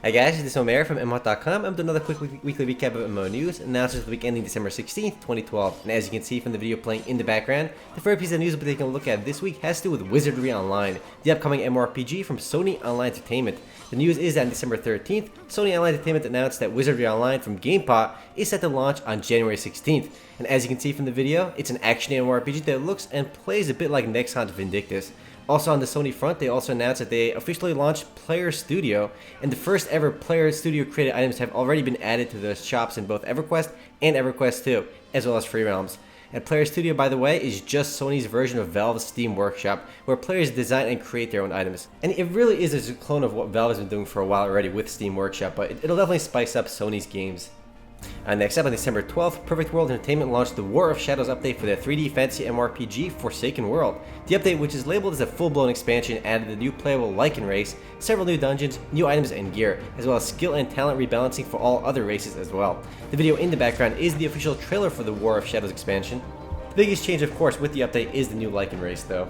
Hi guys, this is Omer from MMOHut.com. I'm doing another quick weekly recap of MMO news, announcements for the week ending December 16th, 2012. And as you can see from the video playing in the background, the first piece of news we'll be taking a look at this week has to do with Wizardry Online, the upcoming MMORPG from Sony Online Entertainment. The news is that on December 13th, Sony Online Entertainment announced that Wizardry Online from GamePot is set to launch on January 16th. And as you can see from the video, it's an action MMORPG that looks and plays a bit like Next Hunt Vindictus. Also on the Sony front, they also announced that they officially launched Player Studio, and the first ever Player Studio created items have already been added to the shops in both EverQuest and EverQuest 2, as well as Free Realms. And Player Studio, by the way, is just Sony's version of Valve's Steam Workshop, where players design and create their own items. And it really is a clone of what Valve has been doing for a while already with Steam Workshop, but it'll definitely spice up Sony's games. Next up on December 12th, Perfect World Entertainment launched the War of Shadows update for their 3D fantasy MMORPG Forsaken World. The update, which is labeled as a full-blown expansion, added a new playable Lycan race, several new dungeons, new items and gear, as well as skill and talent rebalancing for all other races as well. The video in the background is the official trailer for the War of Shadows expansion. The biggest change, of course, with the update is the new Lycan race, though.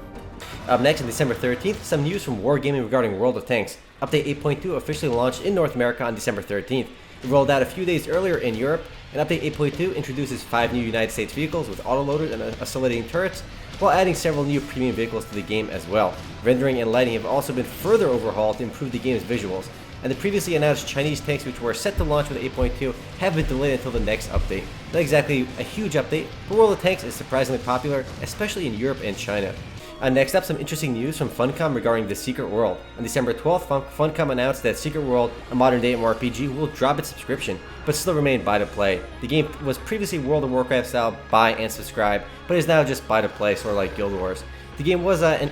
Up next on December 13th, some news from Wargaming regarding World of Tanks. Update 8.2 officially launched in North America on December 13th. It rolled out a few days earlier in Europe, and Update 8.2 introduces 5 new United States vehicles with autoloaders and oscillating turrets, while adding several new premium vehicles to the game as well. Rendering and lighting have also been further overhauled to improve the game's visuals, and the previously announced Chinese tanks which were set to launch with 8.2 have been delayed until the next update. Not exactly a huge update, but World of Tanks is surprisingly popular, especially in Europe and China. Next up, some interesting news from Funcom regarding The Secret World. On December 12th, Funcom announced that Secret World, a modern-day MMORPG, will drop its subscription, but still remain buy-to-play. The game was previously World of Warcraft style buy and subscribe, but is now just buy-to-play, sort of like Guild Wars. The game was and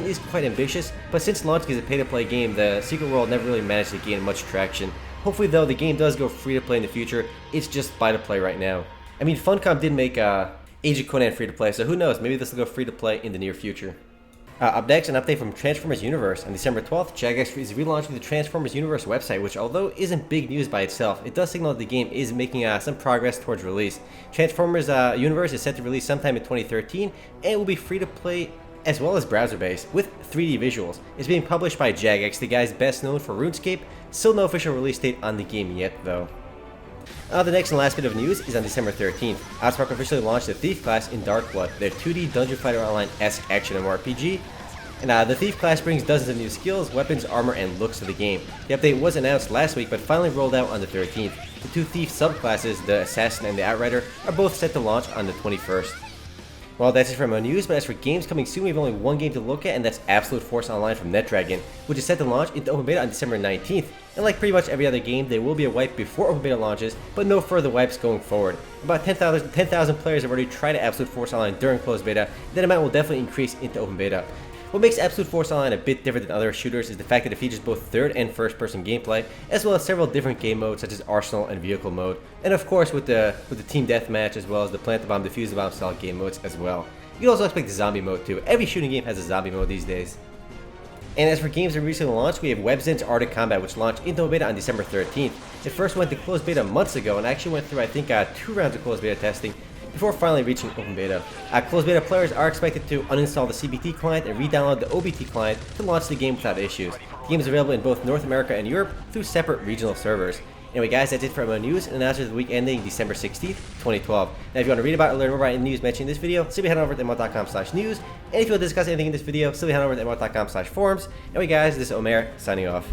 is quite ambitious, but since launching as a pay-to-play game, the Secret World never really managed to gain much traction. Hopefully, though, the game does go free-to-play in the future. It's just buy-to-play right now. I mean, Funcom did make Age of Conan free-to-play, so who knows, maybe this will go free-to-play in the near future. Up next, an update from Transformers Universe. On December 12th, Jagex is relaunching the Transformers Universe website, which although isn't big news by itself, it does signal that the game is making some progress towards release. Transformers Universe is set to release sometime in 2013, and will be free-to-play as well as browser-based, with 3D visuals. It's being published by Jagex, the guys best known for RuneScape. Still no official release date on the game yet, though. The next and last bit of news is on December 13th. Outspark officially launched the Thief class in Darkblood, their 2D Dungeon Fighter Online-esque action MMORPG. And the Thief class brings dozens of new skills, weapons, armor, and looks to the game. The update was announced last week, but finally rolled out on the 13th. The two Thief subclasses, the Assassin and the Outrider, are both set to launch on the 21st. Well, that's it for MMO news, but as for games coming soon, we have only one game to look at, and that's Absolute Force Online from NetDragon, which is set to launch into open beta on December 19th. And like pretty much every other game, there will be a wipe before open beta launches, but no further wipes going forward. About 10,000 players have already tried Absolute Force Online during closed beta, and that amount will definitely increase into open beta. What makes Absolute Force Online a bit different than other shooters is the fact that it features both third and first person gameplay, as well as several different game modes such as Arsenal and Vehicle mode, and of course with the Team Deathmatch as well as the Plant the Bomb, Defuse the Bomb style game modes as well. You can also expect the zombie mode too. Every shooting game has a zombie mode these days. And as for games that recently launched, we have Webzen's Arctic Combat, which launched into beta on December 13th. It first went to closed beta months ago and actually went through, I think, 2 rounds of closed beta testing before finally reaching open beta. Closed beta players are expected to uninstall the CBT client and re-download the OBT client to launch the game without issues. The game is available in both North America and Europe through separate regional servers. Anyway guys, that's it for MMO news and announcements of the week ending December 16th, 2012. Now if you want to read about or learn more about any news mentioned in this video, simply head on over to MMO.com/news. And if you want to discuss anything in this video, simply head on over to MMO.com/forums. Anyway guys, this is Omer, signing off.